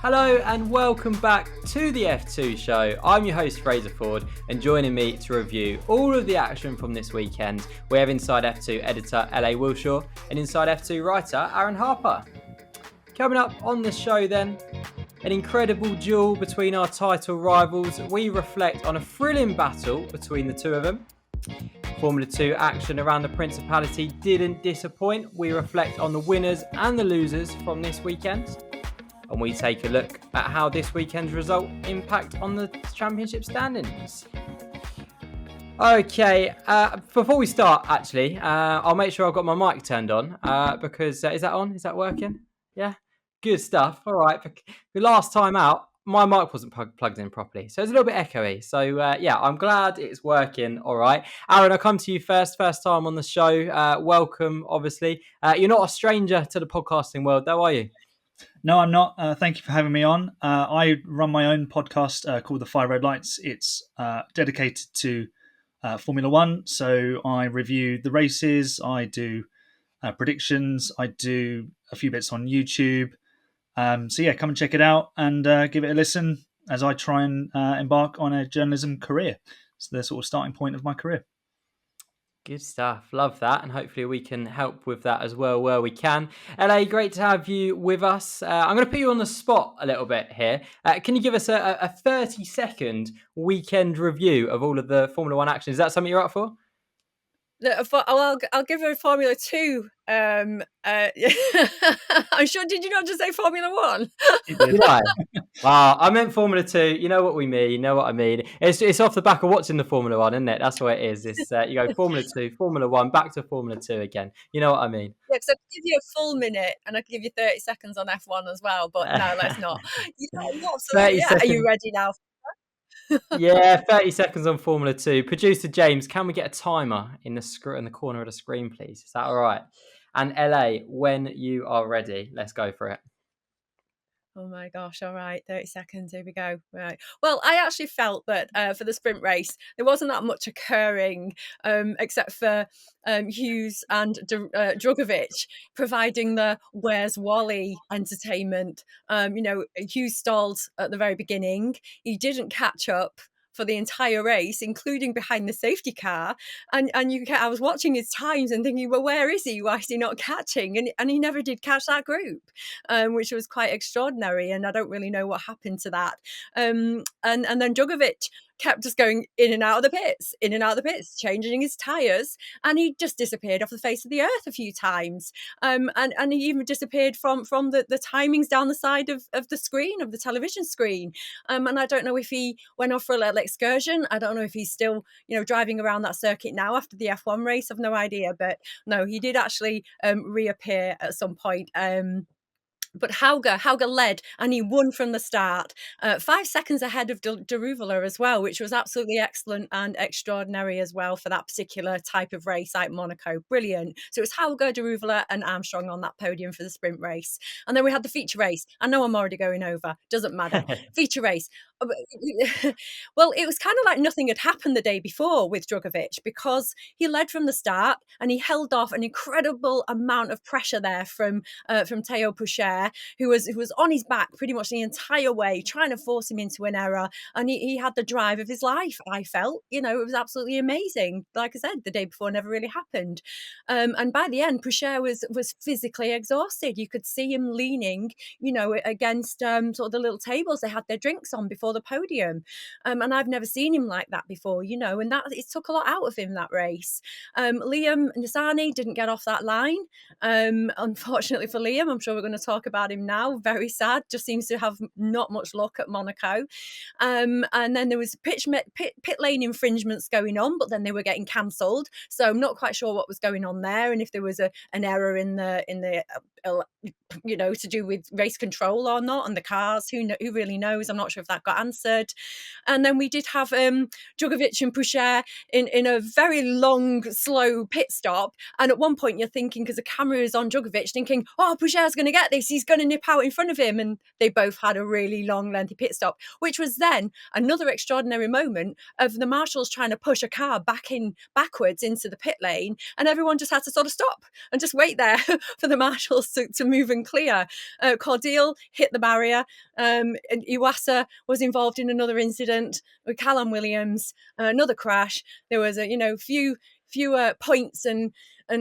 Hello and welcome back to the F2 show. I'm your host Fraser Ford, and joining me to review all of the action from this weekend, we have Inside F2 editor LA Willshaw and Inside F2 writer Aaron Harper. Coming up on the show then, an incredible duel between our title rivals. We reflect on a thrilling battle between the two of them. Formula 2 action around the Principality didn't disappoint. We reflect on the winners and the losers from this weekend. And we take a look at how this weekend's result impact on the championship standings. Okay, before we start, actually, I'll make sure I've got my mic turned on because is that on? Is that working? Yeah, good stuff. All right, the last time out, my mic wasn't plugged in properly, so it's a little bit echoey. So yeah, I'm glad it's working. All right, Aaron, I'll come to you first time on the show. Welcome, obviously. You're not a stranger to the podcasting world, though, are you? No, I'm not. Thank you for having me on. I run my own podcast called The Five Red Lights. It's dedicated to Formula One. So I review the races, I do predictions, I do a few bits on YouTube. So yeah, come and check it out and give it a listen as I try and embark on a journalism career. It's the sort of starting point of my career. Good stuff. Love that. And hopefully we can help with that as well where we can. LA, great to have you with us. I'm going to put you on the spot a little bit here. Can you give us a 30-second weekend review of all of the Formula One action? Is that something you're up for? I'll give her Formula 2. I'm sure, did you not just say Formula 1? Right. Wow, I meant Formula 2. You know what we mean. You know what I mean. It's off the back of watching the Formula 1, isn't it? That's what it is. It's you go Formula 2, Formula 1, back to Formula 2 again. You know what I mean. Yeah, so I could give you a full minute and I could give you 30 seconds on F1 as well, but no, let's not. Are you ready now? Yeah, 30 seconds on Formula 2. Producer James, can we get a timer in the corner of the screen, please? Is that all right? And LA, when you are ready, let's go for it. Oh my gosh, all right, 30 seconds, here we go. Right. Well, I actually felt that for the sprint race, there wasn't that much occurring except for Hughes and Drugovich providing the Where's Wally entertainment. Hughes stalled at the very beginning. He didn't catch up for the entire race, including behind the safety car. And I was watching his times and thinking, well, where is he? Why is he not catching? And he never did catch that group, which was quite extraordinary. And I don't really know what happened to that. And then Drugovich kept just going in and out of the pits, changing his tyres, and he just disappeared off the face of the earth a few times. And he even disappeared from the timings down the side of the screen, of the television screen. And I don't know if he went off for a little excursion. I don't know if he's still, driving around that circuit now after the F1 race. I've no idea. But no, he did actually reappear at some point. But Hauger led and he won from the start, 5 seconds ahead of Daruvala as well, which was absolutely excellent and extraordinary as well for that particular type of race like Monaco. Brilliant. So it was Hauger, Daruvala and Armstrong on that podium for the sprint race. And then we had the feature race. I know I'm already going over. Doesn't matter. Feature race. Well, it was kind of like nothing had happened the day before with Drugovich because he led from the start and he held off an incredible amount of pressure there from Théo Pourchaire, who was on his back pretty much the entire way, trying to force him into an error. And he had the drive of his life, I felt. It was absolutely amazing. Like I said, the day before never really happened. And by the end, Pourchaire was physically exhausted. You could see him leaning, against sort of the little tables they had their drinks on before the podium. And I've never seen him like that before, and that it took a lot out of him, that race. Liam Nissany didn't get off that line. Unfortunately for Liam, I'm sure we're going to talk about him now. Very sad, just seems to have not much luck at Monaco. And then there was pit lane infringements going on, but then they were getting cancelled. So I'm not quite sure what was going on there and if there was an error in the to do with race control or not, and the cars, who really knows. I'm not sure if that got answered. And then we did have Drugovich and Pourchaire in a very long, slow pit stop. And at one point you're thinking, because the camera is on Drugovich, thinking, oh, Pourchaire's going to get this. he's going to nip out in front of him. And they both had a really long, lengthy pit stop, which was then another extraordinary moment of the marshals trying to push a car backwards into the pit lane. And everyone just had to sort of stop and just wait there for the marshals to move and clear. Cordial hit the barrier. And Iwasa was involved in another incident with Callum Williams, another crash. There was a fewer points and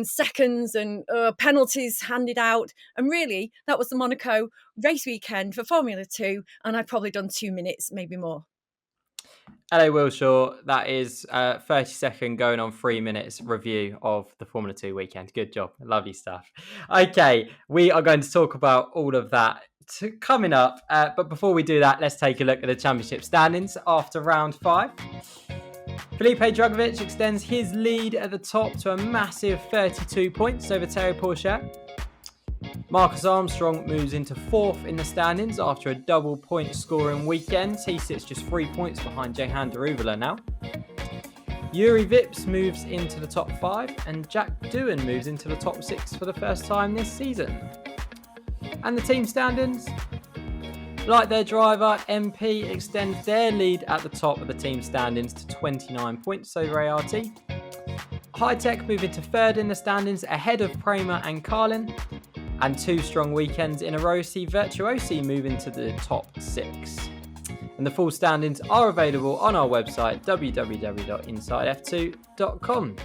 seconds and penalties handed out. And really, that was the Monaco race weekend for Formula 2. And I've probably done 2 minutes, maybe more. LA Wilshire, that is 30-second going on 3 minutes review of the Formula 2 weekend. Good job. Lovely stuff. Okay, we are going to talk about all of that coming up. But before we do that, let's take a look at the championship standings after round 5. Felipe Drugovich extends his lead at the top to a massive 32 points over Terry Pourchaire. Marcus Armstrong moves into 4th in the standings after a double point scoring weekend. He sits just 3 points behind Jehan Daruvala now. Yuri Vips moves into the top 5 and Jack Doohan moves into the top 6 for the first time this season. And the team standings? Like their driver, MP extends their lead at the top of the team standings to 29 points over ART. High Tech move into 3rd in the standings ahead of Prema and Carlin. And 2 strong weekends in a row see Virtuosi move into the top 6. And the full standings are available on our website, www.insidef2.com.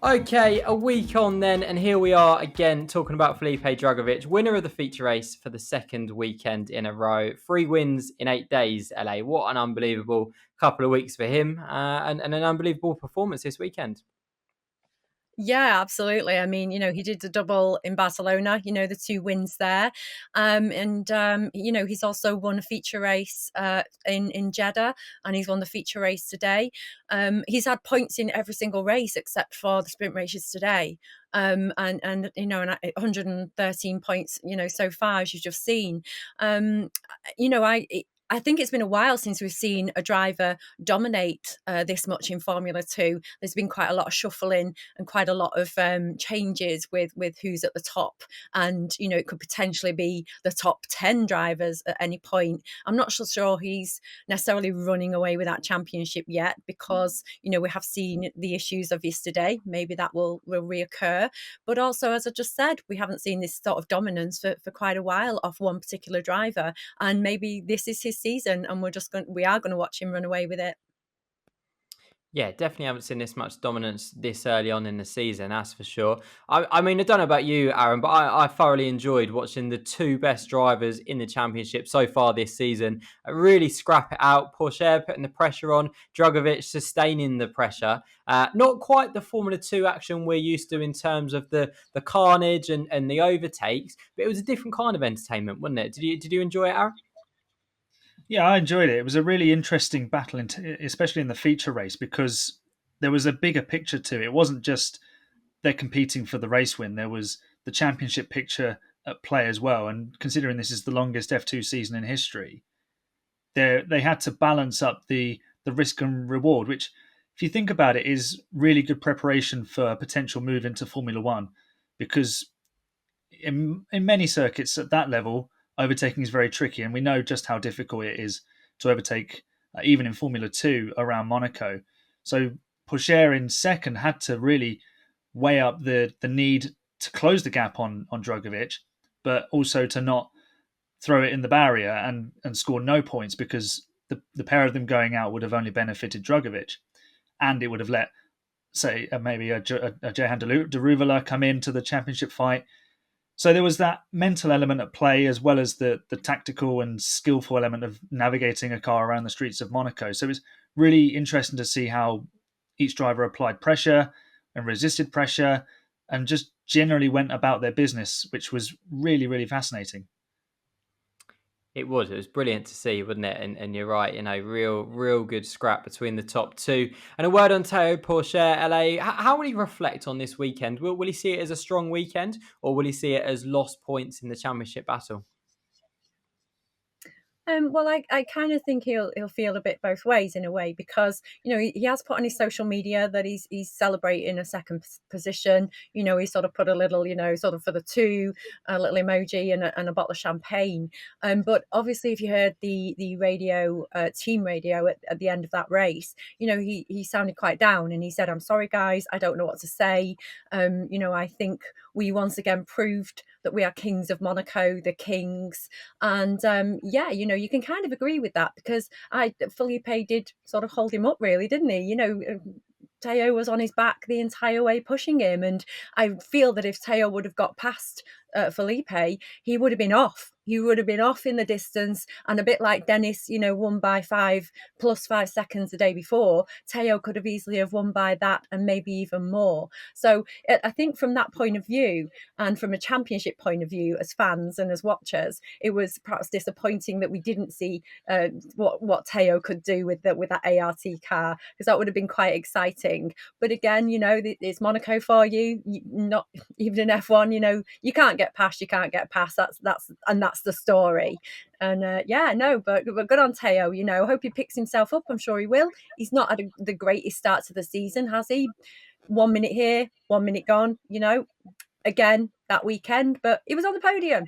Okay, a week on then, and here we are again talking about Felipe Drugovich, winner of the feature race for the 2nd weekend in a row. 3 wins in 8 days, LA. What an unbelievable couple of weeks for him, and an unbelievable performance this weekend. Yeah, absolutely. I mean, he did the double in Barcelona, the 2 wins there. He's also won a feature race in Jeddah, and he's won the feature race today. He's had points in every single race except for the sprint races today. And 113 points, so far, as you've just seen. I think it's been a while since we've seen a driver dominate this much in Formula 2. There's been quite a lot of shuffling and quite a lot of changes with who's at the top. And, it could potentially be the top 10 drivers at any point. I'm not so sure he's necessarily running away with that championship yet because, we have seen the issues of yesterday. Maybe that will reoccur. But also, as I just said, we haven't seen this sort of dominance for quite a while off one particular driver. And maybe this is his season and we are going to watch him run away with it. Yeah, definitely haven't seen this much dominance this early on in the season, that's for sure. I mean, I don't know about you, Aaron, but I thoroughly enjoyed watching the 2 best drivers in the championship so far this season really scrap it out. Pourchaire putting the pressure on, Drugovich sustaining the pressure. Not quite the Formula 2 action we're used to in terms of the carnage and the overtakes, but it was a different kind of entertainment, wasn't it? Did you enjoy it, Aaron? Yeah, I enjoyed it. It was a really interesting battle, especially in the feature race, because there was a bigger picture to it. It wasn't just they're competing for the race win. There was the championship picture at play as well. And considering this is the longest F2 season in history, they had to balance up the risk and reward, which, if you think about it, is really good preparation for a potential move into Formula 1, because in many circuits at that level, overtaking is very tricky, and we know just how difficult it is to overtake, even in Formula 2 around Monaco. So Pourchaire in 2nd had to really weigh up the need to close the gap on Drugovich, but also to not throw it in the barrier and score no points, because the pair of them going out would have only benefited Drugovich, and it would have let, say, maybe a Jehan Daruvala come into the championship fight. So there was that mental element at play, as well as the tactical and skillful element of navigating a car around the streets of Monaco. So it was really interesting to see how each driver applied pressure and resisted pressure and just generally went about their business, which was really, really fascinating. It was brilliant to see, wasn't it? And you're right, real good scrap between the top 2. And a word on Théo Pourchaire, LA. How will he reflect on this weekend? Will he see it as a strong weekend, or will he see it as lost points in the championship battle? Well, I kind of think he'll feel a bit both ways in a way, because he has put on his social media that he's celebrating a second position. He sort of put a little sort of for the two, a little emoji and a bottle of champagne. But obviously, if you heard the radio team radio at the end of that race, he sounded quite down, and he said, "I'm sorry, guys, I don't know what to say. I think we once again proved that we are kings of Monaco, the kings." And yeah, you can kind of agree with that, because Felipe did sort of hold him up, really, didn't he? Teo was on his back the entire way, pushing him, and I feel that if Teo would have got past Felipe, he would have been off. He would have been off in the distance, and a bit like Dennis, won by 5 + 5 seconds the day before. Teo could have easily have won by that, and maybe even more. So I think from that point of view, and from a championship point of view, as fans and as watchers, it was perhaps disappointing that we didn't see what Teo could do with that ART car, because that would have been quite exciting. But again, it's Monaco for you. Not even in F1, you can't get past. You can't get past. That's the story. And yeah, no, but good on Teo. I hope he picks himself up. I'm sure he will. He's not had the greatest start to the season, has he? 1 minute here, 1 minute gone. Again that weekend, but he was on the podium.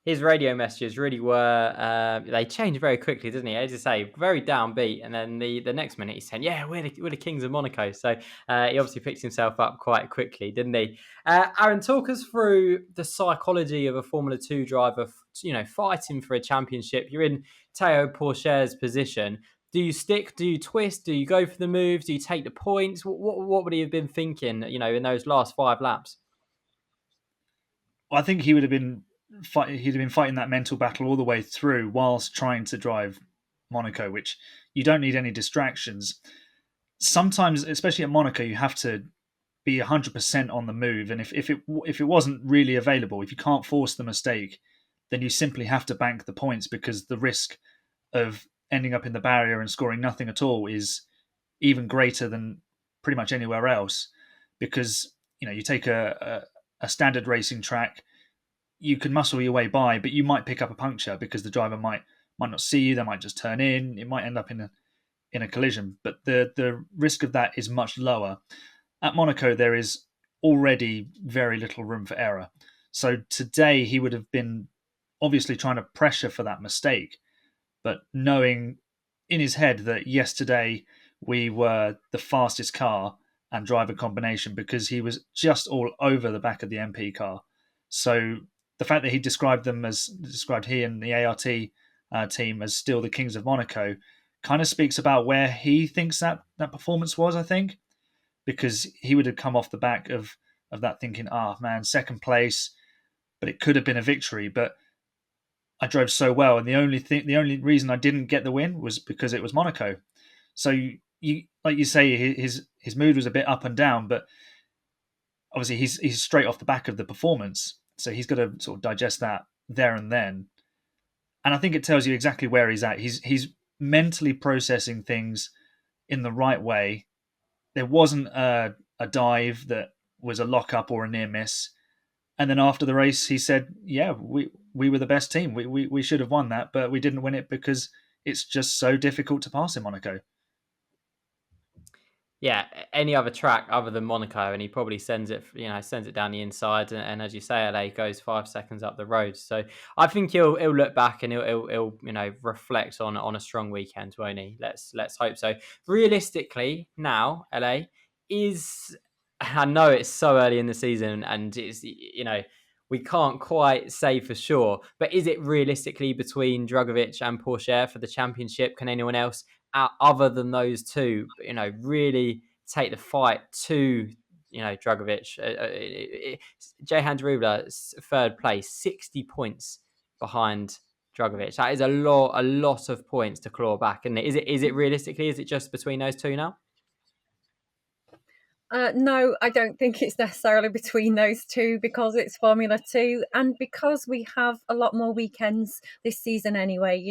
His radio messages really were, they changed very quickly, doesn't he? As I say, very downbeat. And then the next minute he's saying, yeah, we're the kings of Monaco. So he obviously picked himself up quite quickly, didn't he? Aaron, talk us through the psychology of a Formula 2 driver, fighting for a championship. You're in Teo Pourchaire's position. Do you stick? Do you twist? Do you go for the moves? Do you take the points? What would he have been thinking, in those last 5 laps? I think he would have been fighting that mental battle all the way through, whilst trying to drive Monaco, which you don't need any distractions. Sometimes, especially at Monaco, you have to be 100% on the move, and if it wasn't really available, if you can't force the mistake, then you simply have to bank the points, because the risk of ending up in the barrier and scoring nothing at all is even greater than pretty much anywhere else. Because you take a standard racing track, you can muscle your way by, but you might pick up a puncture because the driver might not see you. They might just turn in. It might end up in a collision, but the risk of that is much lower. At Monaco, there is already very little room for error. So today he would have been obviously trying to pressure for that mistake, but knowing in his head that yesterday we were the fastest car and driver combination, because he was just all over the back of the MP car. So the fact that he described he and the ART team as still the kings of Monaco kind of speaks about where he thinks that performance was, I think, because he would have come off the back of that thinking, man, second place, but it could have been a victory. But I drove so well, and the only reason I didn't get the win was because it was Monaco. So you like you say, his mood was a bit up and down, but obviously he's straight off the back of the performance, so he's got to sort of digest that there and then. And I think it tells you exactly where he's at. He's mentally processing things in the right way. There wasn't a dive that was a lock up or a near miss. And then after the race, he said, "Yeah, we were the best team. We should have won that, but we didn't win it because it's just so difficult to pass in Monaco." Yeah, any other track other than Monaco, and he probably sends it down the inside, and as you say, LA goes 5 seconds up the road. So I think he'll look back and he'll reflect on a strong weekend, won't he? Let's hope so. Realistically, now LA is. I know it's so early in the season, and it's we can't quite say for sure, but is it realistically between Drugovich and Pourchaire for the championship? Can anyone else other than those two, really take the fight to, Drugovich? Jehan Daruvala, 3rd place, 60 points behind Drugovich. That is a lot of points to claw back. And is it realistically, is it just between those two now? No, I don't think it's necessarily between those two because it's Formula 2 and because we have a lot more weekends this season anyway.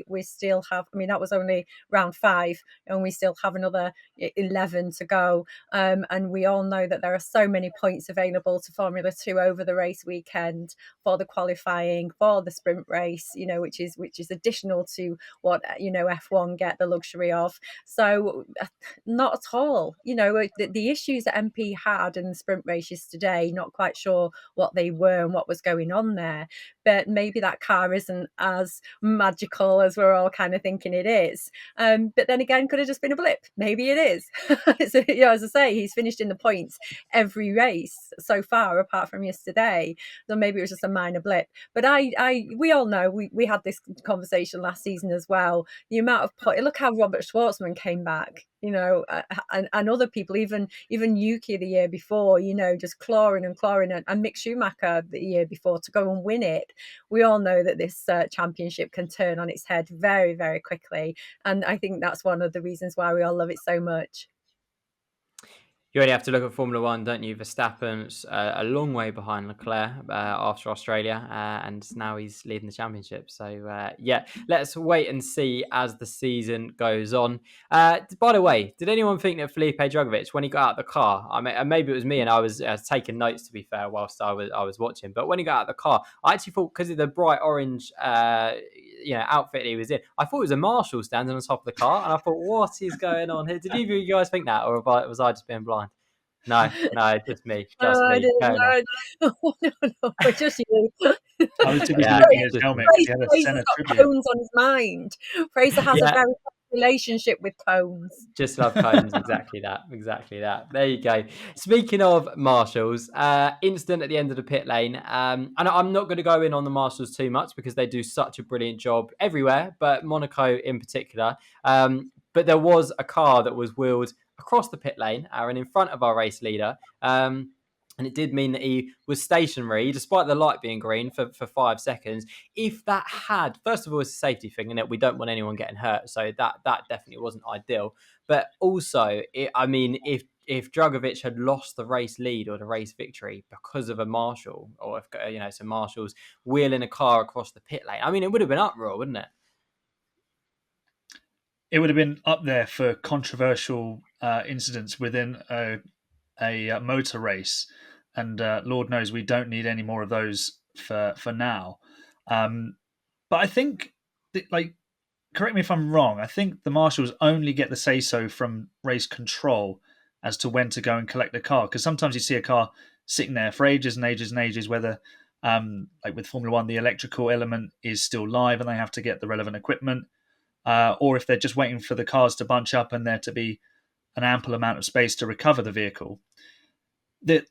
We still have, I mean, that was only round 5 and we still have another 11 to go. And we all know that there are so many points available to Formula 2 over the race weekend for the qualifying, for the sprint race, which is additional to what, F1 get the luxury of. So not at all. The issues that MP had in the sprint races today, not quite sure what they were and what was going on there. But maybe that car isn't as magical as we're all kind of thinking it is. But then again, could have just been a blip. Maybe it is. So, as I say, he's finished in the points every race so far, apart from yesterday. So maybe it was just a minor blip. But we all know, we had this conversation last season as well. The amount of look how Robert Schwartzman came back, and other people, even Yuki the year before, just clawing and Mick Schumacher the year before to go and win it. We all know that this championship can turn on its head very, very quickly. And I think that's one of the reasons why we all love it so much. You only have to look at Formula One, don't you? Verstappen's a long way behind Leclerc after Australia, and now he's leading the championship. So, let's wait and see as the season goes on. By the way, did anyone think that Felipe Drugovich, when he got out of the car, I mean, maybe it was me and I was taking notes, to be fair, whilst I was watching, but when he got out of the car, I actually thought, because of the bright orange outfit he was in, I thought it was a marshal standing on top of the car, and I thought, what is going on here? Did either of you guys think that, or was I just being blind? No, just me. I didn't know. No, just you. I was too busy looking at his helmet. Fraser's got cones on his mind. Fraser has a very relationship with cones. Just love cones. Exactly that. There you go. Speaking of marshals, incident at the end of the pit lane. And I'm not going to go in on the marshals too much because they do such a brilliant job everywhere, but Monaco in particular. But there was a car that was wheeled across the pit lane and in front of our race leader. And it did mean that he was stationary, despite the light being green, for 5 seconds. If that had, first of all, it's a safety thing, and we don't want anyone getting hurt, so that definitely wasn't ideal. But also, if Drugovich had lost the race lead or the race victory because of a marshal, or if some marshals wheeling a car across the pit lane, I mean, it would have been uproar, wouldn't it? It would have been up there for controversial incidents within a motor race, and Lord knows we don't need any more of those for now. But I think, correct me if I'm wrong, I think the marshals only get the say-so from race control as to when to go and collect the car, because sometimes you see a car sitting there for ages and ages and ages, whether like with Formula One, the electrical element is still live and they have to get the relevant equipment, or if they're just waiting for the cars to bunch up and there to be an ample amount of space to recover the vehicle. It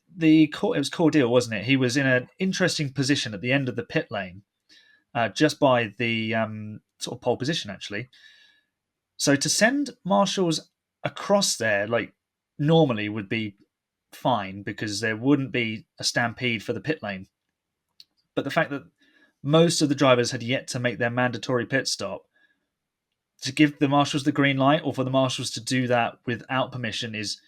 was Cordial, wasn't it? He was in an interesting position at the end of the pit lane, just by the sort of pole position, actually. So to send marshals across there, like normally would be fine because there wouldn't be a stampede for the pit lane. But the fact that most of the drivers had yet to make their mandatory pit stop, to give the marshals the green light or for the marshals to do that without permission is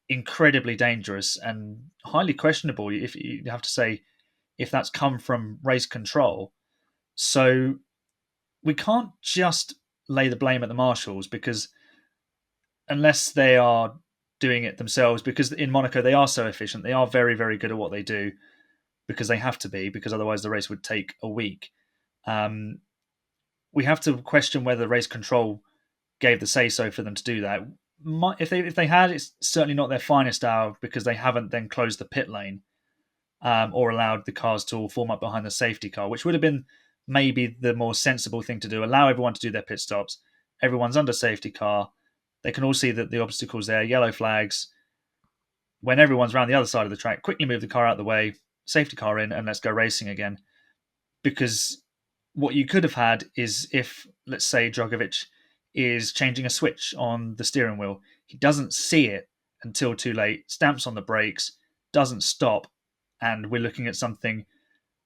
incredibly dangerous and highly questionable, if you have to say, if that's come from race control. So we can't just lay the blame at the marshals, because unless they are doing it themselves, because in Monaco they are so efficient, they are very, very good at what they do, because they have to be, because otherwise the race would take a week. We have to question whether race control gave the say-so for them to do that. If they had, it's certainly not their finest hour, because they haven't then closed the pit lane or allowed the cars to all form up behind the safety car, which would have been maybe the more sensible thing to do. Allow everyone to do their pit stops. Everyone's under safety car. They can all see that the obstacle's there, yellow flags. When everyone's around the other side of the track, quickly move the car out of the way, safety car in, and let's go racing again. Because what you could have had is, if, let's say, Drugovich is changing a switch on the steering wheel, he doesn't see it until too late, stamps on the brakes, doesn't stop, and we're looking at something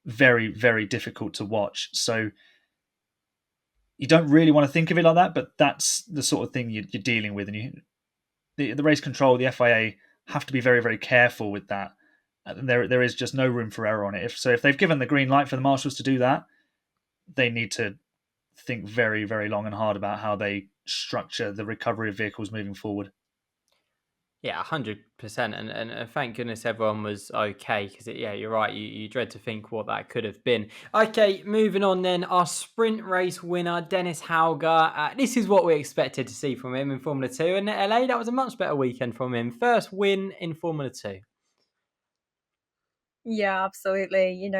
very, very difficult to watch. So you don't really want to think of it like that, but that's the sort of thing you're dealing with. And the race control, the FIA, have to be very, very careful with that. There is just no room for error on it. If they've given the green light for the marshals to do that, they need to think very, very long and hard about how they structure the recovery of vehicles moving forward. Yeah, 100%. And thank goodness everyone was okay, because you're right. You dread to think what that could have been. Okay, moving on then. Our sprint race winner, Dennis Hauger. This is what we expected to see from him in Formula 2. And LA, that was a much better weekend from him. First win in Formula 2. Yeah, absolutely.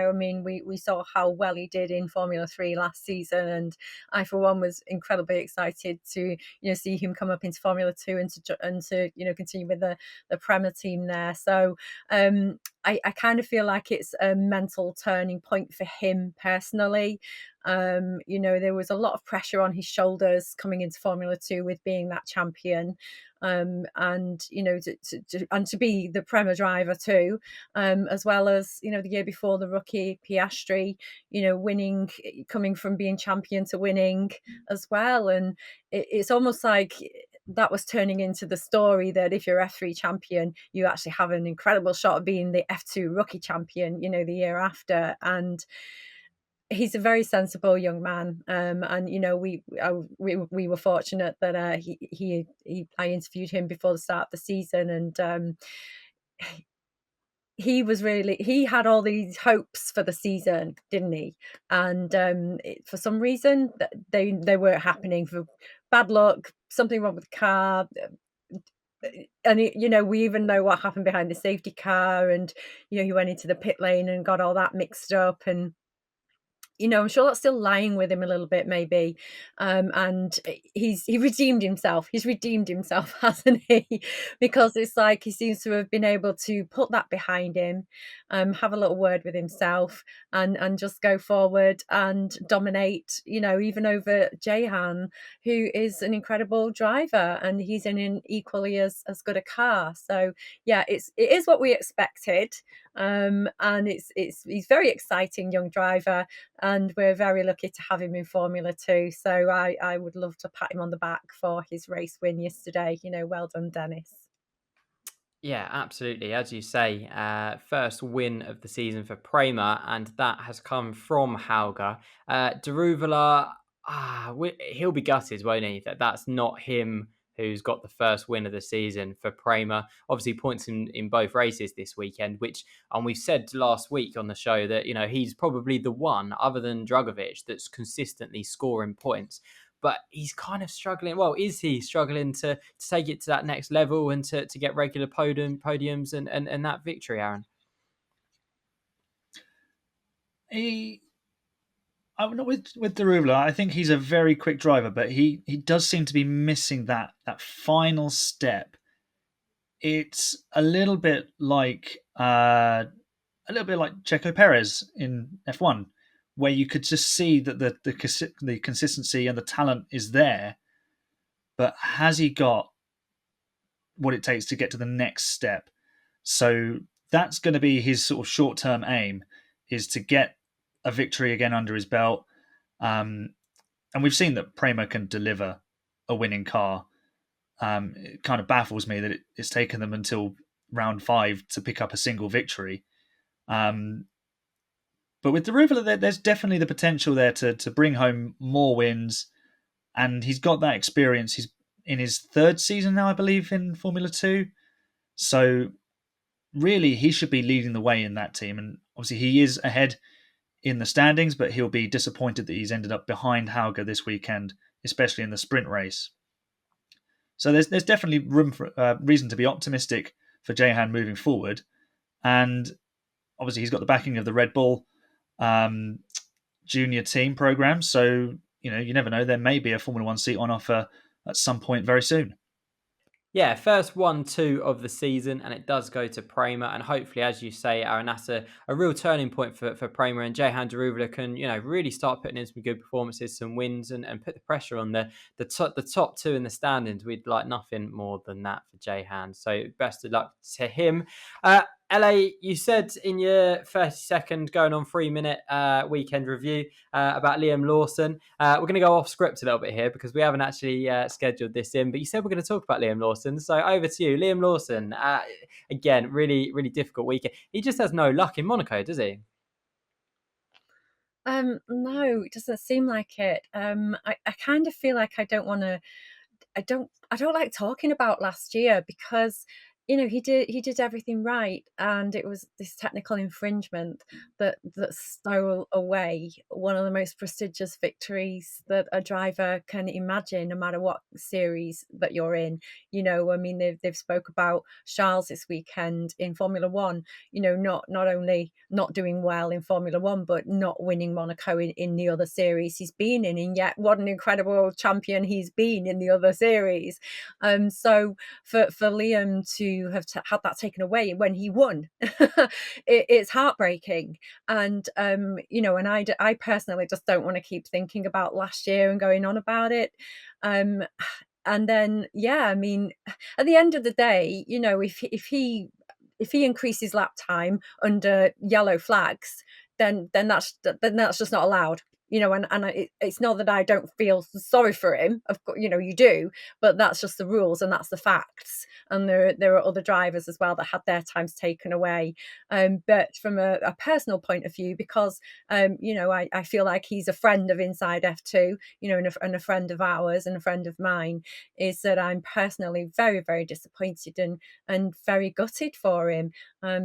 We saw how well he did in Formula 3 last season, and I, for one, was incredibly excited to, see him come up into Formula 2 and to continue with the Prema team there. So I kind of feel like it's a mental turning point for him personally. There was a lot of pressure on his shoulders coming into Formula 2 with being that champion. And to be the Prema driver too, as well as the year before, the rookie Piastri, winning, coming from being champion to winning as well. And it's almost like that was turning into the story that if you're F3 champion, you actually have an incredible shot of being the F2 rookie champion, the year after. And he's a very sensible young man, and we were fortunate that I interviewed him before the start of the season, and he had all these hopes for the season, didn't he? And for some reason they weren't happening, for bad luck, something wrong with the car. And we even know what happened behind the safety car, and he went into the pit lane and got all that mixed up, and I'm sure that's still lying with him a little bit, maybe. And he redeemed himself. He's redeemed himself, hasn't he? Because it's like he seems to have been able to put that behind him, have a little word with himself, and just go forward and dominate, even over Jehan, who is an incredible driver, and he's in an equally as good a car. So yeah, it is what we expected. And he's very exciting young driver, and we're very lucky to have him in Formula 2. So I would love to pat him on the back for his race win yesterday. Well done, Dennis. Yeah, absolutely. As you say, first win of the season for Prema, and that has come from Hauger. Daruvala, he'll be gutted, won't he? That's not him who's got the first win of the season for Prema. Obviously, points in both races this weekend, and we said last week on the show that he's probably the one, other than Drugovich, that's consistently scoring points. But he's kind of struggling. Well, is he struggling to take it to that next level and to get regular podiums and that victory, Aaron? With Daruvala, I think he's a very quick driver, but he does seem to be missing that final step. It's a little bit like Checo Perez in F1, where you could just see that the consistency and the talent is there, but has he got what it takes to get to the next step? So that's going to be his sort of short-term aim, is to get a victory again under his belt. And we've seen that Prema can deliver a winning car. It kind of baffles me that it's taken them until round 5 to pick up a single victory. But with Daruvala, there's definitely the potential there to bring home more wins. And he's got that experience. He's in his third season now, I believe, in Formula 2. So really, he should be leading the way in that team. And obviously, he is ahead in the standings, but he'll be disappointed that he's ended up behind Hauger this weekend, especially in the sprint race. So there's definitely room for reason to be optimistic for Jehan moving forward. And obviously, he's got the backing of the Red Bull junior team program. So, you never know. There may be a Formula 1 seat on offer at some point very soon. Yeah, first 1-2 of the season, and it does go to Prema. And hopefully, as you say, Aaron, that's a real turning point for Prema, and Jehan Daruvala can, really start putting in some good performances, some wins, and put the pressure on the top two in the standings. We'd like nothing more than that for Jehan. So best of luck to him. LA, you said in your 30-second going on 3-minute weekend review about Liam Lawson. We're going to go off script a little bit here because we haven't actually scheduled this in, but you said we're going to talk about Liam Lawson. So over to you. Liam Lawson, again, really, really difficult weekend. He just has no luck in Monaco, does he? No, it doesn't seem like it. I kind of feel like I don't like talking about last year because he did everything right, and it was this technical infringement that stole away one of the most prestigious victories that a driver can imagine, no matter what series that you're in. I mean, they've spoke about Charles this weekend in Formula One. Not only not doing well in Formula One, but not winning Monaco in the other series he's been in, and yet what an incredible champion he's been in the other series. So for Liam to have had that taken away when he won, it's heartbreaking. And and I personally just don't want to keep thinking about last year and going on about it. And then, I mean, at the end of the day, if he increases lap time under yellow flags, then that's just not allowed. It's not that I don't feel sorry for him. Of course, you do, but that's just the rules and that's the facts. And there are other drivers as well that had their times taken away. But from a personal point of view, because I feel like he's a friend of Inside F2, and a friend of ours and a friend of mine, is that I'm personally very, very disappointed and very gutted for him.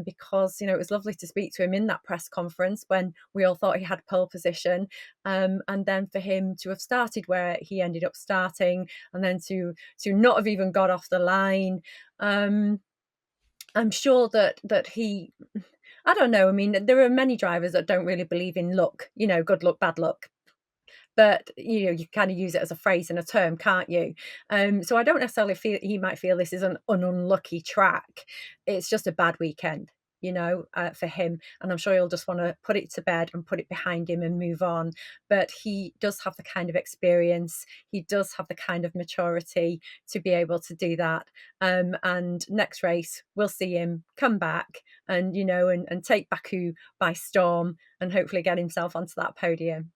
Because it was lovely to speak to him in that press conference when we all thought he had pole position. And then for him to have started where he ended up starting, and then to not have even got off the line. I'm sure that he, I don't know. I mean, there are many drivers that don't really believe in luck, good luck, bad luck. But you kind of use it as a phrase and a term, can't you? So I don't necessarily feel he might feel this is an unlucky track. It's just a bad weekend, for him. And I'm sure he'll just want to put it to bed and put it behind him and move on. But he does have the kind of experience, he does have the kind of maturity to be able to do that. And next race, we'll see him come back and, and take Baku by storm and hopefully get himself onto that podium.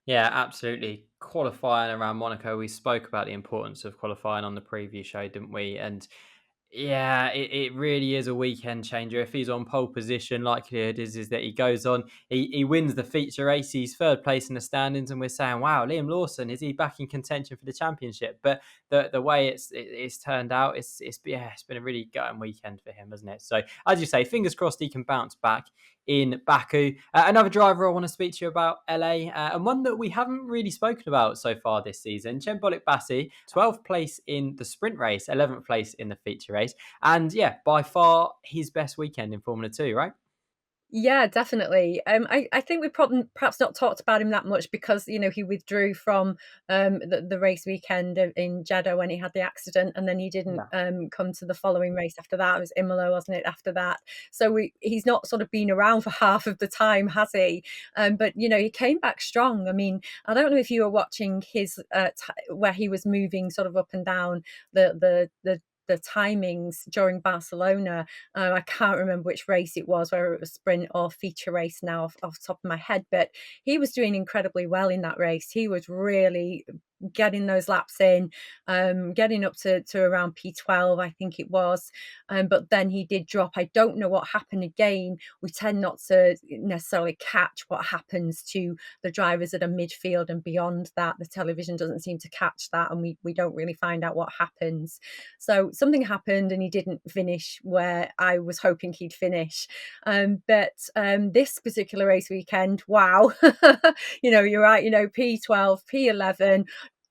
Yeah, absolutely. Qualifying around Monaco, we spoke about the importance of qualifying on the preview show, didn't we? And yeah, it really is a weekend changer. If he's on pole position, likelihood is that he goes on, he wins the feature race, he's third place in the standings, and we're saying, wow, Liam Lawson, is he back in contention for the championship? But the way it's turned out, it's been a really gutting weekend for him, hasn't it? So as you say, fingers crossed he can bounce back in Baku. Another driver I want to speak to you about, LA, and one that we haven't really spoken about so far this season, Cembolik Bassi, 12th place in the sprint race, 11th place in the feature race, and by far his best weekend in Formula 2, right? Yeah, definitely. I think we've perhaps not talked about him that much because he withdrew from the race weekend in Jeddah when he had the accident, and then he didn't come to the following race after that. It was Imola, wasn't it? After that, so he's not sort of been around for half of the time, has he? But he came back strong. I mean, I don't know if you were watching his where he was moving sort of up and down the timings during Barcelona. I can't remember which race it was, whether it was sprint or feature race now off the top of my head, but he was doing incredibly well in that race. He was really getting those laps in, getting up to around P12, I think it was. But then he did drop. I don't know what happened again. We tend not to necessarily catch what happens to the drivers that are midfield and beyond that. The television doesn't seem to catch that, and we don't really find out what happens. So something happened and he didn't finish where I was hoping he'd finish. But this particular race weekend, wow. You're right, P12, P11,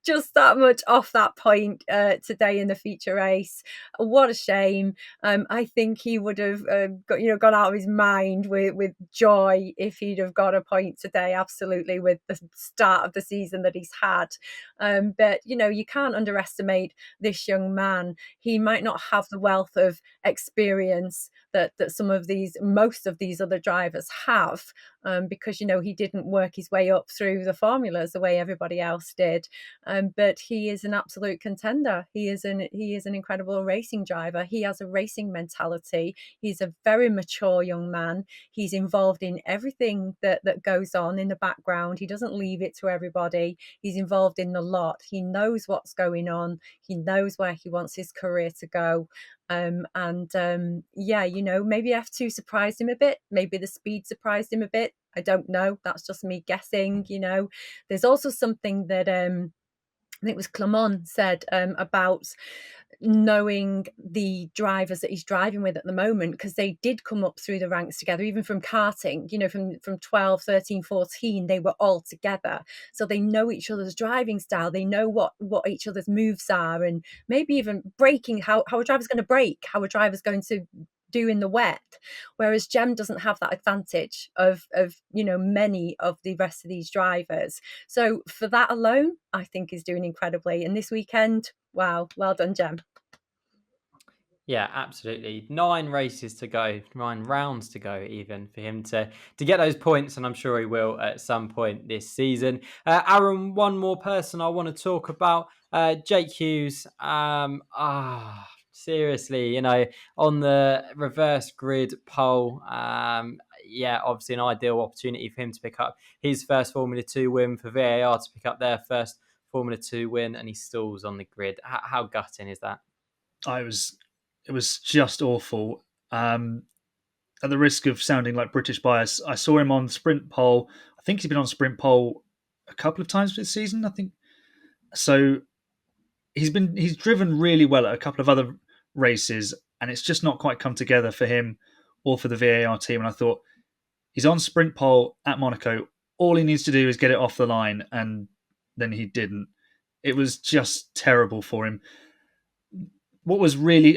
just that much off that point today in the feature race. What a shame. I think he would have gone out of his mind with joy if he'd have got a point today, absolutely, with the start of the season that he's had. But you can't underestimate this young man. He might not have the wealth of experience that most of these other drivers have, because he didn't work his way up through the formulas the way everybody else did. But he is an absolute contender. He is an incredible racing driver. He has a racing mentality. He's a very mature young man. He's involved in everything that goes on in the background. He doesn't leave it to everybody. He's involved in the lot. He knows what's going on. He knows where he wants his career to go. Maybe F2 surprised him a bit. Maybe the speed surprised him a bit. I don't know. That's just me guessing. There's also something that I think it was Clement said about knowing the drivers that he's driving with at the moment, because they did come up through the ranks together, even from karting, from 12, 13, 14, they were all together. So they know each other's driving style. They know what each other's moves are, and maybe even braking, how a driver's going to brake, how a driver's going to do in the wet. Whereas Jem doesn't have that advantage of many of the rest of these drivers. So for that alone, I think he's doing incredibly. And this weekend, wow, well done, Jem. Yeah, absolutely. 9 races to go, 9 rounds to go, even for him to get those points, and I'm sure he will at some point this season. Aaron, one more person I want to talk about, Jake Hughes. Seriously, on the reverse grid pole, obviously an ideal opportunity for him to pick up his first Formula 2 win, for VAR to pick up their first Formula 2 win, and he stalls on the grid. How gutting is that? It was just awful. At the risk of sounding like British bias, I saw him on sprint pole. I think he's been on sprint pole a couple of times this season, I think. So he's driven really well at a couple of other races, and it's just not quite come together for him or for the VAR team. And I thought, he's on sprint pole at Monaco. All he needs to do is get it off the line, and then he didn't. It was just terrible for him. What was really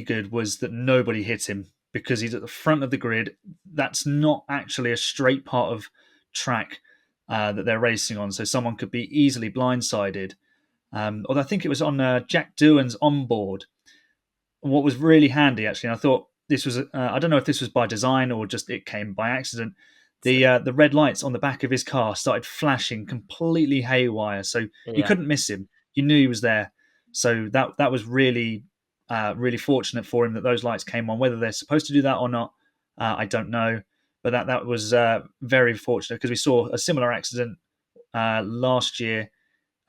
good was that nobody hit him, because he's at the front of the grid. That's not actually a straight part of track that they're racing on, so someone could be easily blindsided. Although I think it was on Jack Doohan's onboard. What was really handy, actually, and I thought this was, I don't know if this was by design or just it came by accident, the red lights on the back of his car started flashing completely haywire, so you couldn't miss him. You knew he was there. So that was really, really fortunate for him that those lights came on. Whether they're supposed to do that or not, I don't know. But that was very fortunate, because we saw a similar accident last year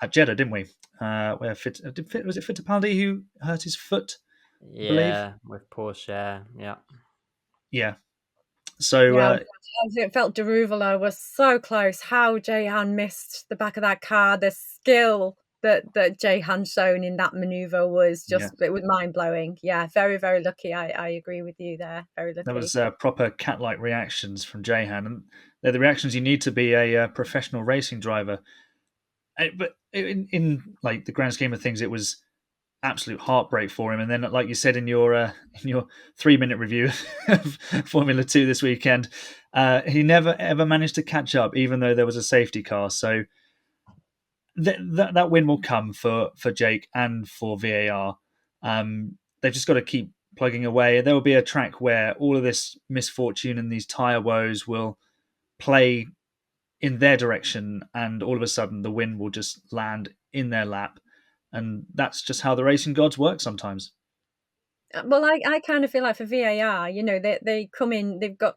at Jeddah, didn't we? Where was it Fittipaldi who hurt his foot? I believe? With Pourchaire, yeah. So it felt Daruvala was so close. How Jehan missed the back of that car, the skill that Jehan shown in that maneuver was just, it was mind-blowing. Yeah, very, very lucky. I agree with you there. Very lucky. There was proper cat-like reactions from Jehan, and they're the reactions you need to be a professional racing driver. But in like the grand scheme of things, it was absolute heartbreak for him. And then, like you said in your 3-minute review of Formula 2 this weekend, he never ever managed to catch up, even though there was a safety car. So that win will come for Jake and for VAR. They've just got to keep plugging away. There will be a track where all of this misfortune and these tyre woes will play in their direction, and all of a sudden the win will just land in their lap. And that's just how the racing gods work sometimes. Well, I kind of feel like for VAR, they come in, they've got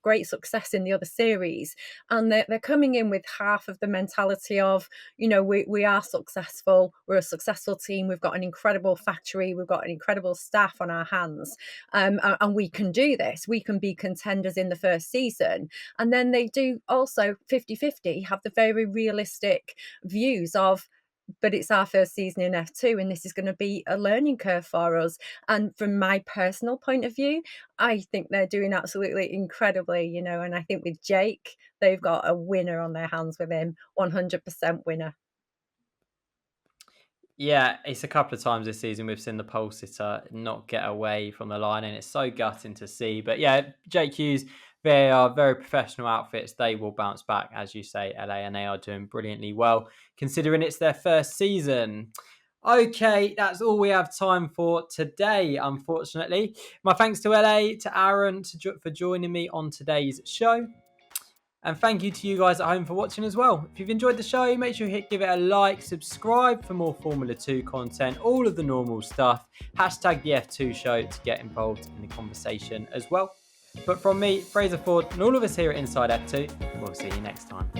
great success in the other series, and they're coming in with half of the mentality of, we are successful, we're a successful team, we've got an incredible factory, we've got an incredible staff on our hands, and we can do this, we can be contenders in the first season. And then they do also 50-50 have the very realistic views of, but it's our first season in F2, and this is going to be a learning curve for us. And from my personal point of view, I think they're doing absolutely incredibly, and I think with Jake, they've got a winner on their hands with him, 100% winner. Yeah, it's a couple of times this season we've seen the pole sitter not get away from the line, and it's so gutting to see. But yeah, Jake Hughes, they are very professional outfits. They will bounce back, as you say, LA, and they are doing brilliantly well, considering it's their first season. Okay, that's all we have time for today, unfortunately. My thanks to LA, to Aaron for joining me on today's show. And thank you to you guys at home for watching as well. If you've enjoyed the show, make sure you give it a like, subscribe for more Formula 2 content, all of the normal stuff. Hashtag the F2 show to get involved in the conversation as well. But from me, Fraser Ford, and all of us here at Inside F2, we'll see you next time.